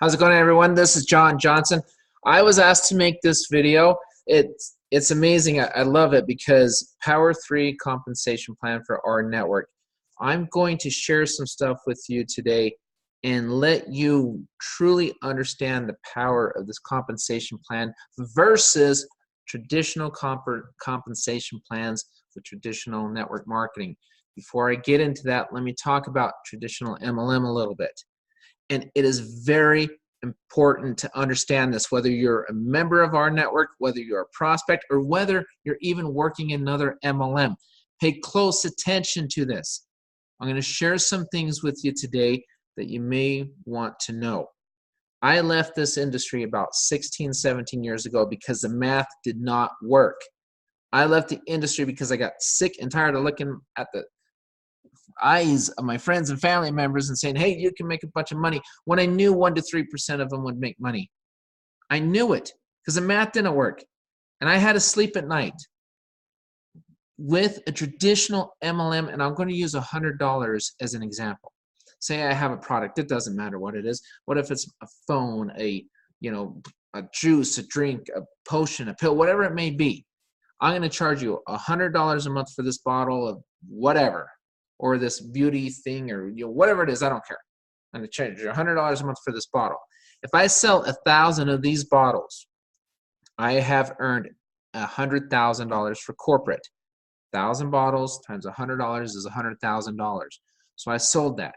How's it going, everyone? This is John Johnson. I was asked to make this video. It's amazing. I love it because Power 3 compensation plan for rNetwork. I'm going to share some stuff with you today and let you truly understand the power of this compensation plan versus traditional compensation plans for traditional network marketing. Before I get into that, let me talk about traditional MLM a little bit. And it is very important to understand this, whether you're a member of rNetwork, whether you're a prospect, or whether you're even working another MLM. Pay close attention to this. I'm going to share some things with you today that you may want to know. I left this industry about 16, 17 years ago because the math did not work. I left the industry because I got sick and tired of looking at the eyes of my friends and family members and saying, hey, you can make a bunch of money, when I knew 1 to 3% of them would make money. I knew it because the math didn't work. And I had to sleep at night. With a traditional MLM, and I'm going to use $100 as an example. Say I have a product, it doesn't matter what it is. What if it's a phone, a juice, a drink, a potion, a pill, whatever it may be. I'm going to charge you $100 a month for this bottle of whatever, or this beauty thing, or whatever it is, I don't care. I'm going to charge you $100 a month for this bottle. If I sell 1,000 of these bottles, I have earned $100,000 for corporate. 1,000 bottles times $100 is $100,000. So I sold that.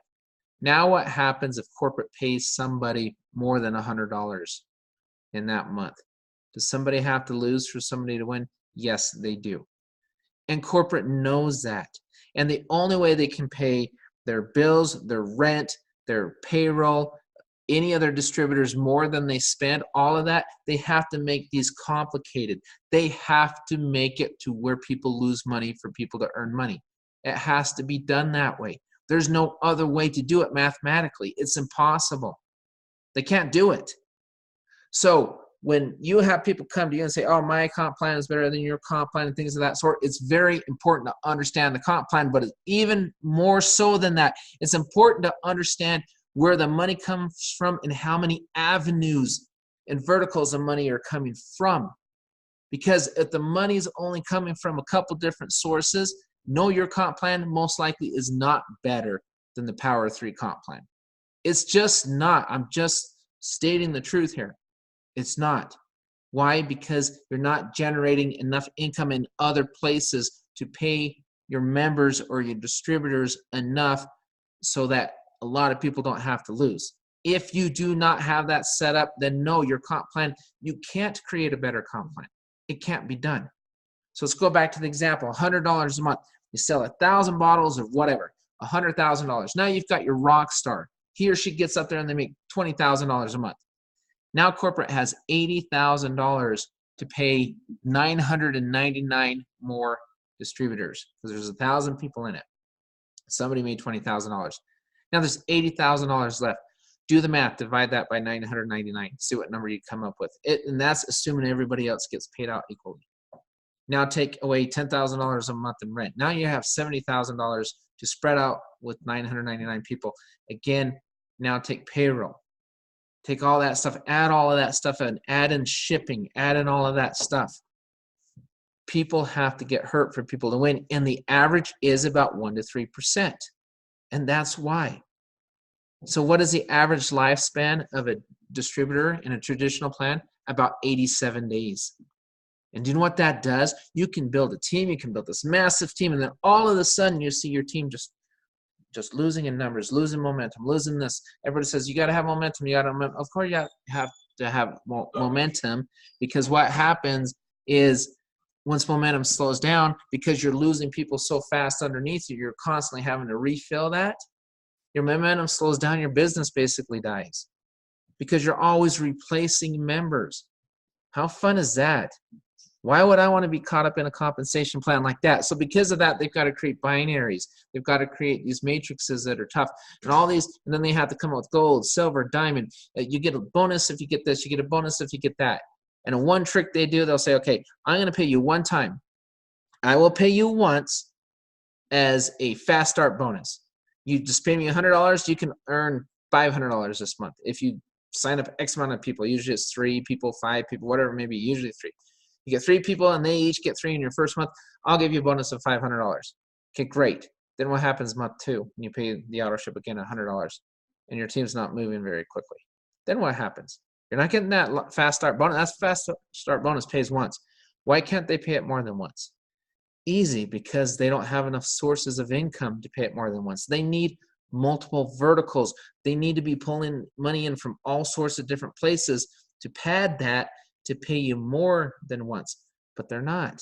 Now what happens if corporate pays somebody more than $100 in that month? Does somebody have to lose for somebody to win? Yes, they do. And corporate knows that. And the only way they can pay their bills, their rent, their payroll, any other distributors more than they spend, all of that, they have to make these complicated. They have to make it to where people lose money for people to earn money. It has to be done that way. There's no other way to do it mathematically. It's impossible. They can't do it. So when you have people come to you and say, oh, my comp plan is better than your comp plan and things of that sort, it's very important to understand the comp plan, but it's even more so than that. It's important to understand where the money comes from and how many avenues and verticals of money are coming from. Because if the money is only coming from a couple different sources, know your comp plan most likely is not better than the Power 3 comp plan. It's just not. I'm just stating the truth here. It's not. Why? Because you're not generating enough income in other places to pay your members or your distributors enough so that a lot of people don't have to lose. If you do not have that set up, then no, your comp plan, you can't create a better comp plan. It can't be done. So let's go back to the example, $100 a month. You sell 1,000 bottles of whatever, $100,000. Now you've got your rock star. He or she gets up there and they make $20,000 a month. Now corporate has $80,000 to pay 999 more distributors because there's 1,000 people in it. Somebody made $20,000. Now there's $80,000 left. Do the math, divide that by 999, see what number you come up with. And that's assuming everybody else gets paid out equally. Now take away $10,000 a month in rent. Now you have $70,000 to spread out with 999 people. Again, now take payroll. Take all that stuff, add all of that stuff in, add in shipping, add in all of that stuff. People have to get hurt for people to win, and the average is about 1 to 3%. And that's why. So what is the average lifespan of a distributor in a traditional plan? About 87 days. And do you know what that does? You can build a team, you can build this massive team, and then all of a sudden you see your team just losing in numbers, losing momentum, losing this. Everybody says, you got to have momentum. You got to, of course, you have to have momentum, because what happens is once momentum slows down, because you're losing people so fast underneath you, you're constantly having to refill that. Your momentum slows down, your business basically dies because you're always replacing members. How fun is that? Why would I want to be caught up in a compensation plan like that? So because of that, they've got to create binaries. They've got to create these matrices that are tough and all these, and then they have to come up with gold, silver, diamond. You get a bonus if you get this, you get a bonus if you get that. And one trick they do, they'll say, okay, I'm going to pay you one time. I will pay you once as a fast start bonus. You just pay me $100, you can earn $500 this month. If you sign up X amount of people. Usually it's 3 people, 5 people, whatever it may be, usually 3. You get 3 people and they each get 3 in your first month. I'll give you a bonus of $500. Okay, great. Then what happens month 2 when you pay the auto ship again $100 and your team's not moving very quickly? Then what happens? You're not getting that fast start bonus. That's fast start bonus pays once. Why can't they pay it more than once? Easy, because they don't have enough sources of income to pay it more than once. They need multiple verticals. They need to be pulling money in from all sorts of different places to pad that to pay you more than once, but they're not.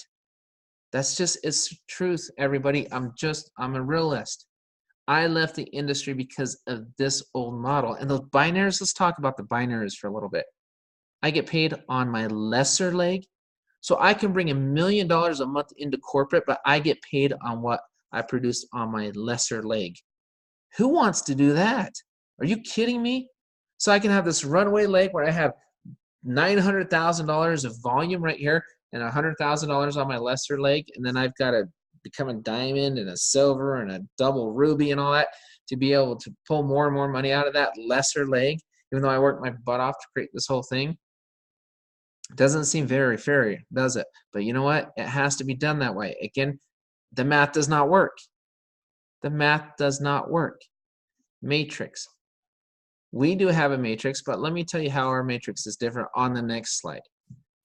That's just, it's truth, everybody. I'm a realist. I left the industry because of this old model. And those binaries, let's talk about the binaries for a little bit. I get paid on my lesser leg. So I can bring $1 million a month into corporate, but I get paid on what I produced on my lesser leg. Who wants to do that? Are you kidding me? So I can have this runaway leg where I have $900,000 of volume right here and $100,000 on my lesser leg, and then I've got to become a diamond and a silver and a double ruby and all that to be able to pull more and more money out of that lesser leg, even though I worked my butt off to create this whole thing. It doesn't seem very fair, does it? But you know what? It has to be done that way. Again, the math does not work. The math does not work. Matrix. We do have a matrix, but let me tell you how our matrix is different on the next slide.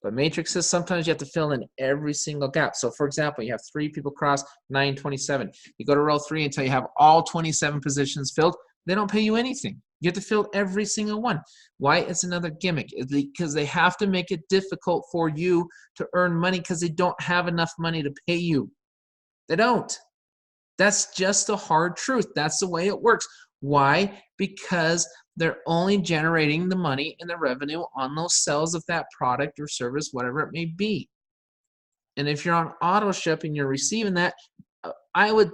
But matrices, sometimes you have to fill in every single gap. So for example, you have 3 people cross 927. You go to row 3 until you have all 27 positions filled. They don't pay you anything. You have to fill every single one. Why? It's another gimmick. It's because they have to make it difficult for you to earn money because they don't have enough money to pay you. They don't. That's just the hard truth. That's the way it works. Why? Because they're only generating the money and the revenue on those sales of that product or service, whatever it may be. And if you're on auto ship and you're receiving that, I would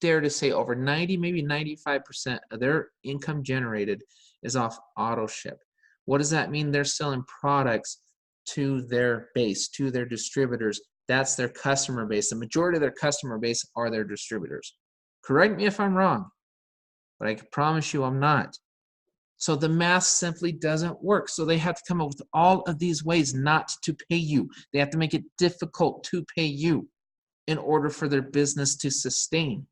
dare to say over 90, maybe 95% of their income generated is off auto ship. What does that mean? They're selling products to their base, to their distributors. That's their customer base. The majority of their customer base are their distributors. Correct me if I'm wrong, but I can promise you I'm not. So the math simply doesn't work. So they have to come up with all of these ways not to pay you. They have to make it difficult to pay you in order for their business to sustain.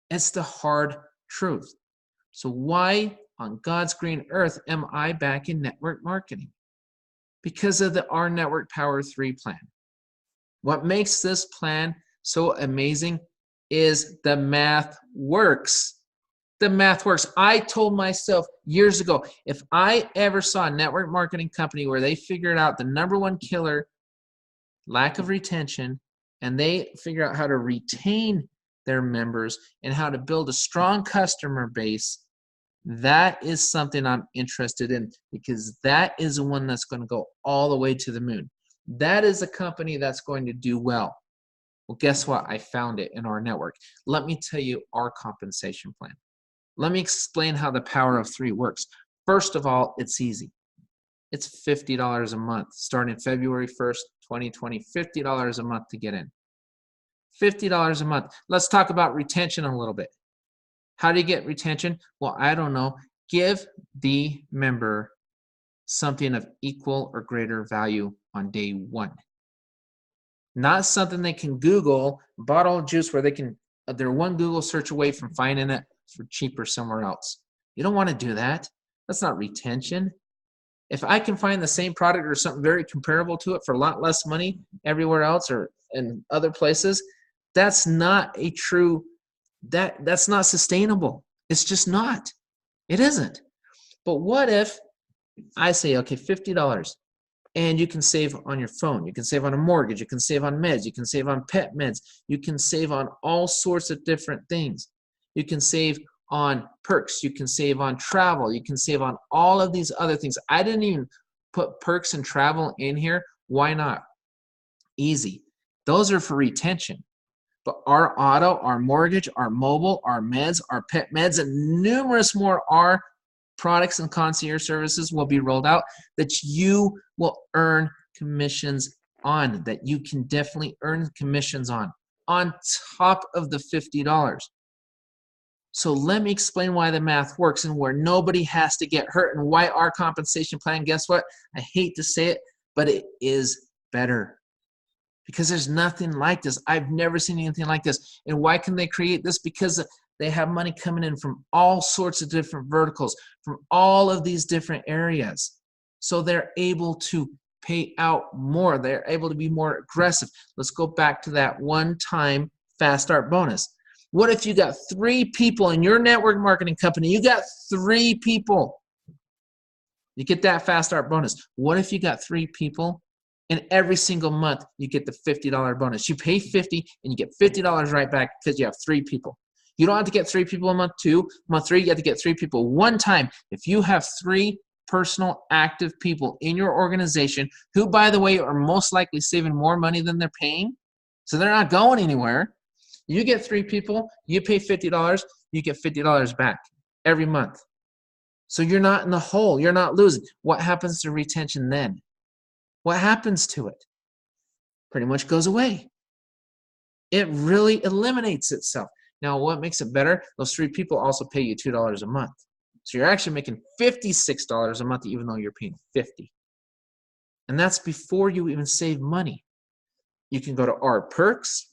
It's the hard truth. So why on God's green earth am I back in network marketing? Because of the rNetwork Power 3 plan. What makes this plan so amazing is the math works. The math works. I told myself years ago, if I ever saw a network marketing company where they figured out the #1 killer, lack of retention, and they figure out how to retain their members and how to build a strong customer base, that is something I'm interested in, because that is the one that's going to go all the way to the moon. That is a company that's going to do well. Well, guess what? I found it in rNetwork. Let me tell you our compensation plan. Let me explain how the power of 3 works. First of all, it's easy. It's $50 a month, starting February 1st, 2020, $50 a month to get in. $50 a month. Let's talk about retention a little bit. How do you get retention? Well, I don't know. Give the member something of equal or greater value on day 1. Not something they can Google, bottle of juice where they're one Google search away from finding it for cheaper somewhere else. You don't want to do that. That's not retention. If I can find the same product or something very comparable to it for a lot less money everywhere else or in other places, that's not a true, that's not sustainable. It's just not. It isn't. But what if I say, okay, $50, and you can save on your phone, you can save on a mortgage, you can save on meds, you can save on pet meds, you can save on all sorts of different things. You can save on perks, you can save on travel, you can save on all of these other things. I didn't even put perks and travel in here. Why not? Easy. Those are for retention. But our auto, our mortgage, our mobile, our meds, our pet meds, and numerous more are products and concierge services will be rolled out that you will earn commissions on, that you can definitely earn commissions on top of the $50. So let me explain why the math works and where nobody has to get hurt and why our compensation plan, guess what? I hate to say it, but it is better. Because there's nothing like this. I've never seen anything like this. And why can they create this? Because they have money coming in from all sorts of different verticals, from all of these different areas. So they're able to pay out more. They're able to be more aggressive. Let's go back to that one-time fast start bonus. What if you got 3 people in your network marketing company? You got 3 people. You get that fast start bonus. What if you got 3 people and every single month you get the $50 bonus? You pay $50 and you get $50 right back because you have 3 people. You don't have to get 3 people in month 2. Month 3, you have to get 3 people one time. If you have 3 personal active people in your organization who, by the way, are most likely saving more money than they're paying, so they're not going anywhere, you get 3 people, you pay $50, you get $50 back every month. So you're not in the hole. You're not losing. What happens to retention then? What happens to it? Pretty much goes away. It really eliminates itself. Now, what makes it better? Those 3 people also pay you $2 a month. So you're actually making $56 a month even though you're paying $50. And that's before you even save money. You can go to our perks,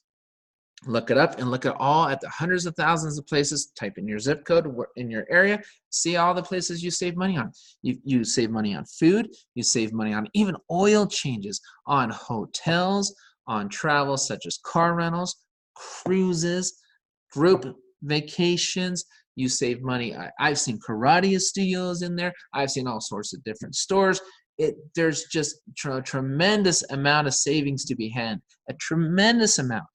look it up, and look at the hundreds of thousands of places. Type in your zip code in your area. See all the places you save money on. You save money on food. You save money on even oil changes, on hotels, on travel such as car rentals, cruises, group vacations. You save money. I've seen karate studios in there. I've seen all sorts of different stores. There's just a tremendous amount of savings to be had. A tremendous amount.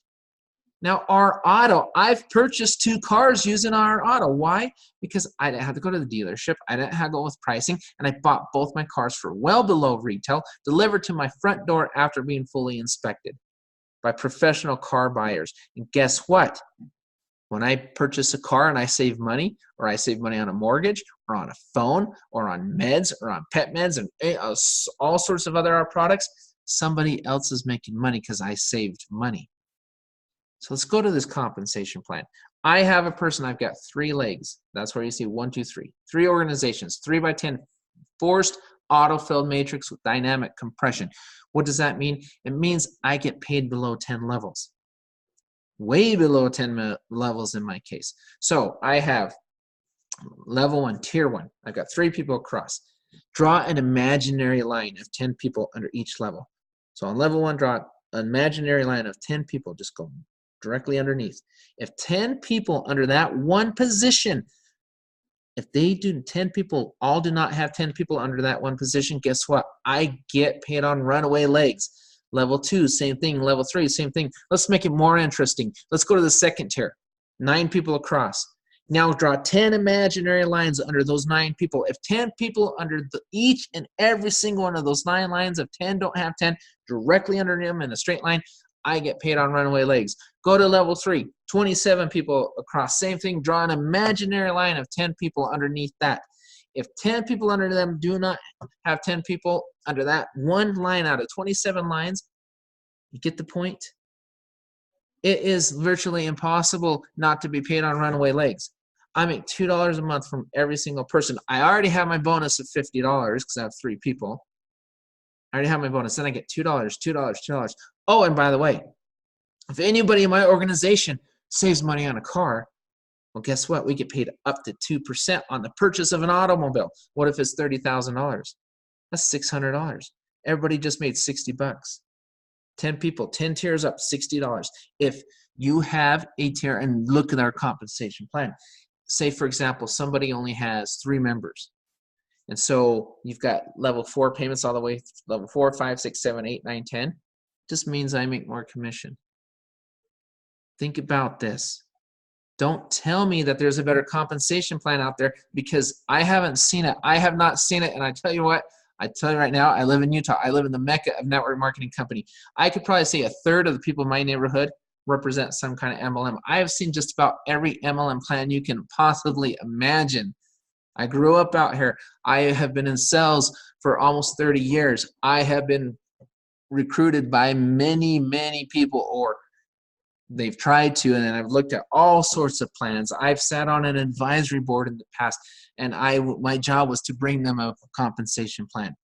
Now, our auto, I've purchased 2 cars using our auto. Why? Because I didn't have to go to the dealership. I didn't have to go with pricing, and I bought both my cars for well below retail, delivered to my front door after being fully inspected by professional car buyers. And guess what? When I purchase a car and I save money, or I save money on a mortgage, or on a phone, or on meds, or on pet meds, and all sorts of other products, somebody else is making money because I saved money. So let's go to this compensation plan. I have a person, I've got 3 legs. That's where you see 1, 2, 3. 3 organizations, 3 by 10, forced auto-filled matrix with dynamic compression. What does that mean? It means I get paid below 10 levels. Way below 10 levels in my case. So I have level 1, tier 1. I've got 3 people across. Draw an imaginary line of 10 people under each level. So on level 1, draw an imaginary line of 10 people. Just go directly underneath. If 10 people under that one position, if they do 10 people, all do not have 10 people under that one position, guess what? I get paid on runaway legs. Level 2, same thing. Level 3, same thing. Let's make it more interesting. Let's go to the second tier. 9 people across. Now draw 10 imaginary lines under those 9 people. If 10 people under each and every single one of those 9 lines of 10 don't have 10 directly under them in a straight line, I get paid on runaway legs. Go to level 3, 27 people across. Same thing, draw an imaginary line of 10 people underneath that. If 10 people under them do not have 10 people under that one line out of 27 lines, you get the point? It is virtually impossible not to be paid on runaway legs. I make $2 a month from every single person. I already have my bonus of $50 because I have 3 people. I already have my bonus. Then I get $2, $2, $2. Oh, and by the way, if anybody in my organization saves money on a car, well, guess what? We get paid up to 2% on the purchase of an automobile. What if it's $30,000? That's $600. Everybody just made 60 bucks. 10 people, 10 tiers up, $60. If you have a tier, and look at our compensation plan. Say, for example, somebody only has 3 members. And so you've got level 4 payments all the way, level 4, 5, 6, 7, 8, 9, 10. Just means I make more commission. Think about this. Don't tell me that there's a better compensation plan out there because I haven't seen it. I have not seen it. And I tell you what, I tell you right now, I live in Utah. I live in the mecca of network marketing company. I could probably say 1/3 of the people in my neighborhood represent some kind of MLM. I have seen just about every MLM plan you can possibly imagine. I grew up out here. I have been in sales for almost 30 years. I have been recruited by many, many people, or they've tried to, and I've looked at all sorts of plans. I've sat on an advisory board in the past, and my job was to bring them a compensation plan.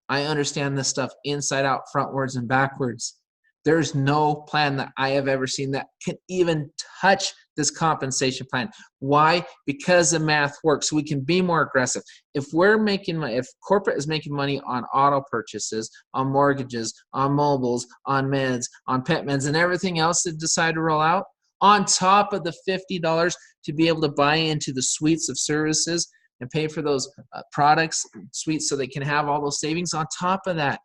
I understand this stuff inside out, frontwards and backwards. There's no plan that I have ever seen that can even touch this compensation plan. Why? Because the math works. We can be more aggressive. If we're making money, if corporate is making money on auto purchases, on mortgages, on mobiles, on meds, on pet meds, and everything else they decide to roll out, on top of the $50 to be able to buy into the suites of services and pay for those products, suites, so they can have all those savings on top of that,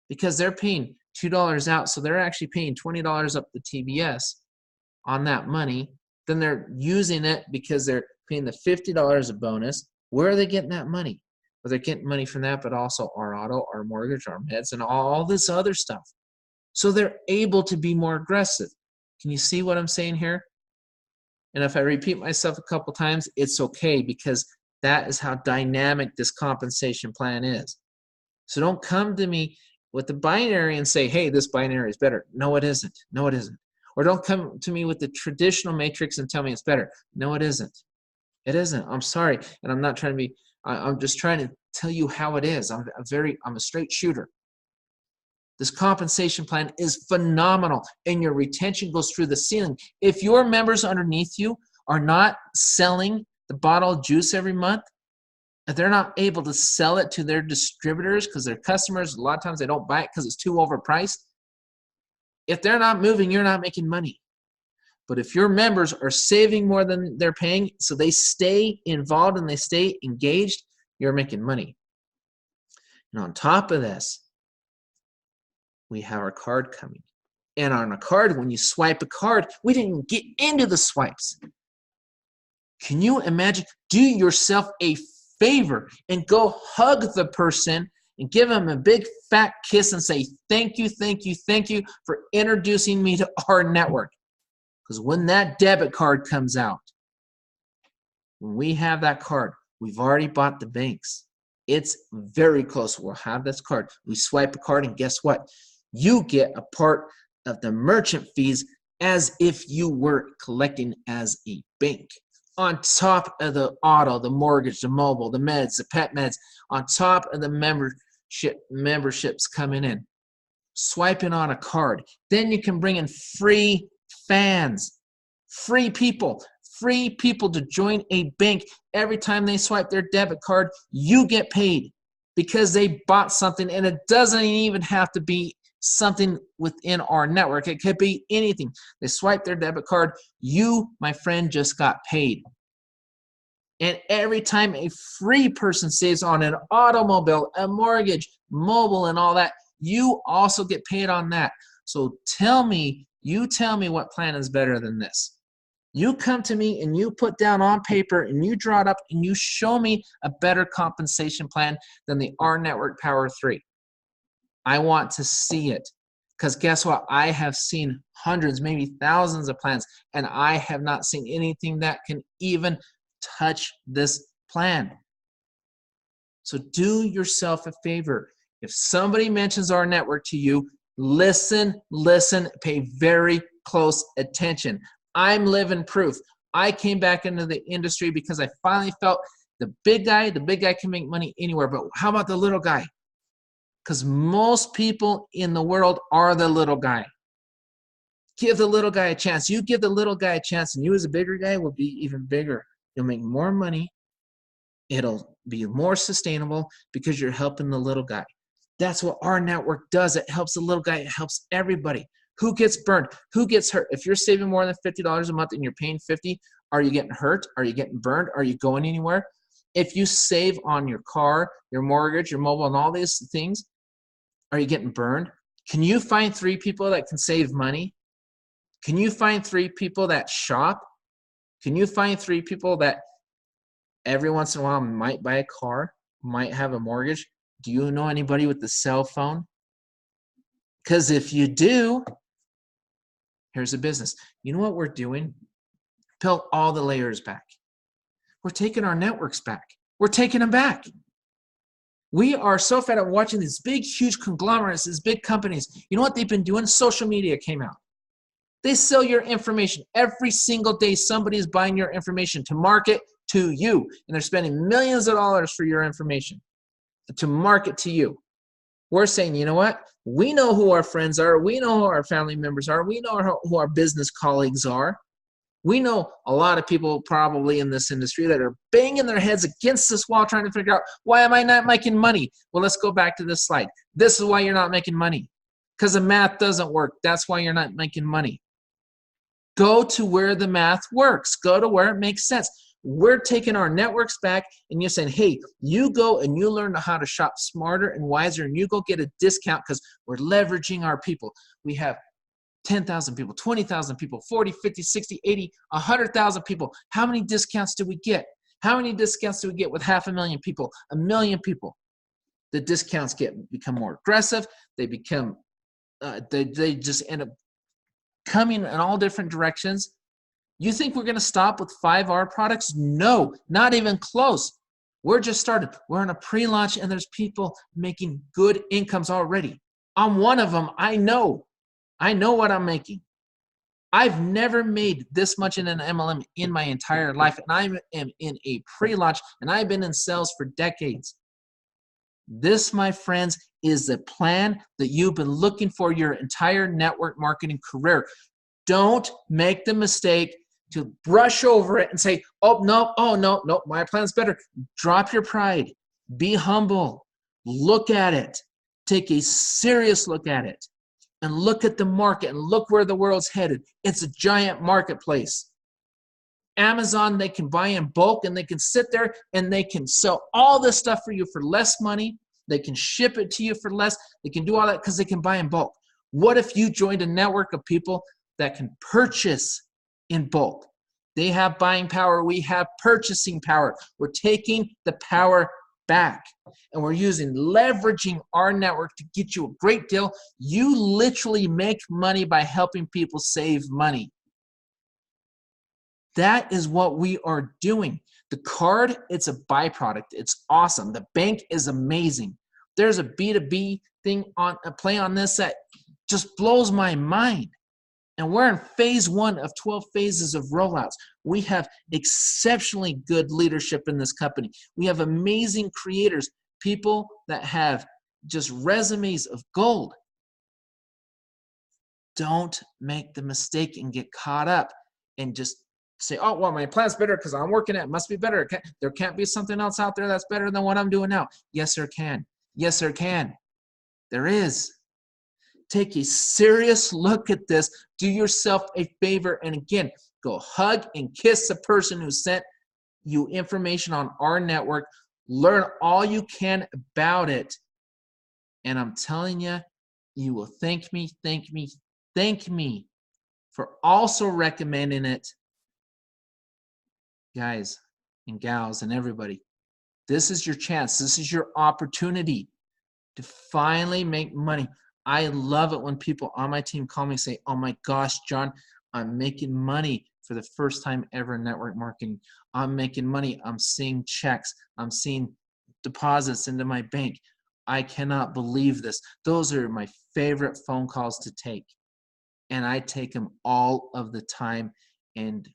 because they're paying $2 out, so they're actually paying $20 up the TBS on that money. Then they're using it because they're paying the $50 a bonus. Where are they getting that money? Well, they're getting money from that, but also our auto, our mortgage, our meds, and all this other stuff. So they're able to be more aggressive. Can you see what I'm saying here? And if I repeat myself a couple times, it's okay, because that is how dynamic this compensation plan is. So don't come to me with the binary and say, hey, this binary is better. No, it isn't. No, it isn't. Or don't come to me with the traditional matrix and tell me it's better. No, it isn't. It isn't. I'm sorry. And I'm not trying to be, I'm just trying to tell you how it is. I'm a straight shooter. This compensation plan is phenomenal, and your retention goes through the ceiling. If your members underneath you are not selling the bottle of juice every month, if they're not able to sell it to their distributors because their customers, a lot of times they don't buy it because it's too overpriced. If they're not moving, you're not making money. But if your members are saving more than they're paying, so they stay involved and they stay engaged, you're making money. And on top of this, we have our card coming. And on a card, when you swipe a card, we didn't get into the swipes. Can you imagine? Do yourself a favor and go hug the person and give them a big fat kiss and say, thank you, thank you, thank you for introducing me to our network. Because when that debit card comes out, when we have that card, we've already bought the banks. It's very close. We'll have this card. We swipe a card, and guess what? You get a part of the merchant fees as if you were collecting as a bank. On top of the auto, the mortgage, the mobile, the meds, the pet meds, on top of the memberships coming in. Swiping on a card. Then you can bring in free fans, free people to join a bank. Every time they swipe their debit card, you get paid because they bought something, and it doesn't even have to be something within our network. It could be anything. They swipe their debit card, you, my friend, just got paid. And every time a free person saves on an automobile, a mortgage, mobile, and all that, you also get paid on that. So you tell me what plan is better than this. You come to me and you put down on paper and you draw it up and you show me a better compensation plan than the rNetwork Power 3. I want to see it, because guess what? I have seen hundreds, maybe thousands of plans, and I have not seen anything that can even touch this plan. So do yourself a favor. If somebody mentions our network to you, listen, pay very close attention. I'm living proof. I came back into the industry because I finally felt the big guy can make money anywhere, but how about the little guy? Because most people in the world are the little guy. Give the little guy a chance. You give the little guy a chance, and you as a bigger guy will be even bigger. You'll make more money. It'll be more sustainable because you're helping the little guy. That's what our network does. It helps the little guy. It helps everybody. Who gets burned? Who gets hurt? If you're saving more than $50 a month and you're paying $50, are you getting hurt? Are you getting burned? Are you going anywhere? If you save on your car, your mortgage, your mobile, and all these things, are you getting burned? Can you find 3 people that can save money? Can you find 3 people that shop? Can you find 3 people that every once in a while might buy a car, might have a mortgage? Do you know anybody with a cell phone? Because if you do, here's a business. You know what we're doing? Peel all the layers back. We're taking our networks back. We're taking them back. We are so fed up watching these big, huge conglomerates, these big companies. You know what they've been doing? Social media came out. They sell your information. Every single day, somebody is buying your information to market to you. And they're spending millions of dollars for your information to market to you. We're saying, you know what? We know who our friends are. We know who our family members are. We know who our business colleagues are. We know a lot of people probably in this industry that are banging their heads against this wall trying to figure out, why am I not making money? Well, let's go back to this slide. This is why you're not making money. Because the math doesn't work. That's why you're not making money. Go to where the math works. Go to where it makes sense. We're taking our networks back and you're saying, hey, you go and you learn how to shop smarter and wiser and you go get a discount because we're leveraging our people. We have 10,000 people, 20,000 people, 40, 50, 60, 80, 100,000 people. How many discounts do we get? How many discounts do we get with 500,000 people, 1 million people? The discounts become more aggressive. They become, they just end up coming in all different directions. You think we're going to stop with 5R products? No, not even close. We're just started. We're in a pre-launch and there's people making good incomes already. I'm one of them. I know what I'm making. I've never made this much in an MLM in my entire life, and I am in a pre-launch, and I've been in sales for decades. This, my friends, is the plan that you've been looking for your entire network marketing career. Don't make the mistake to brush over it and say, oh, no, my plan's better. Drop your pride. Be humble. Look at it. Take a serious look at it. And look at the market and look where the world's headed. It's a giant marketplace. Amazon, they can buy in bulk and they can sit there and they can sell all this stuff for you for less money. They can ship it to you for less. They can do all that because they can buy in bulk. What if you joined a network of people that can purchase in bulk? They have buying power. We have purchasing power. We're taking the power back. And we're leveraging our network to get you a great deal. You literally make money by helping people save money. That is what we are doing. The card, it's a byproduct. It's awesome. The bank is amazing. There's a B2B thing on a play on this that just blows my mind. And we're in phase 1 of 12 phases of rollouts. We have exceptionally good leadership in this company. We have amazing creators, people that have just resumes of gold. Don't make the mistake and get caught up and just say, oh, well, my plan's better because I'm working at it. Must be better. There can't be something else out there that's better than what I'm doing now. Yes, there can. Yes, there can. There is. Take a serious look at this. Do yourself a favor. And again, go hug and kiss the person who sent you information on our network. Learn all you can about it. And I'm telling you, you will thank me for also recommending it. Guys and gals and everybody, this is your chance. This is your opportunity to finally make money. I love it when people on my team call me and say, oh my gosh, John, I'm making money for the first time ever in network marketing. I'm making money. I'm seeing checks. I'm seeing deposits into my bank. I cannot believe this. Those are my favorite phone calls to take. And I take them all of the time. And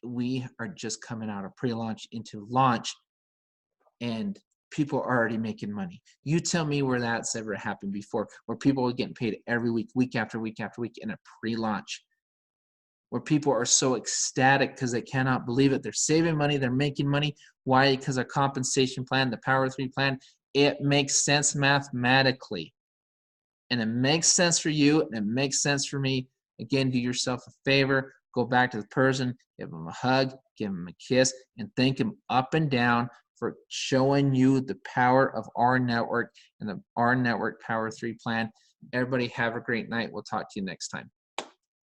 we are just coming out of pre-launch into launch. And people are already making money. You tell me where that's ever happened before, where people are getting paid every week, week after week after week in a pre-launch, where people are so ecstatic because they cannot believe it. They're saving money. They're making money. Why? Because our compensation plan, the Power 3 plan, it makes sense mathematically. And it makes sense for you, and it makes sense for me. Again, do yourself a favor. Go back to the person, give them a hug, give them a kiss, and thank them up and down for showing you the power of our network and the our network Power 3 plan. Everybody have a great night. We'll talk to you next time.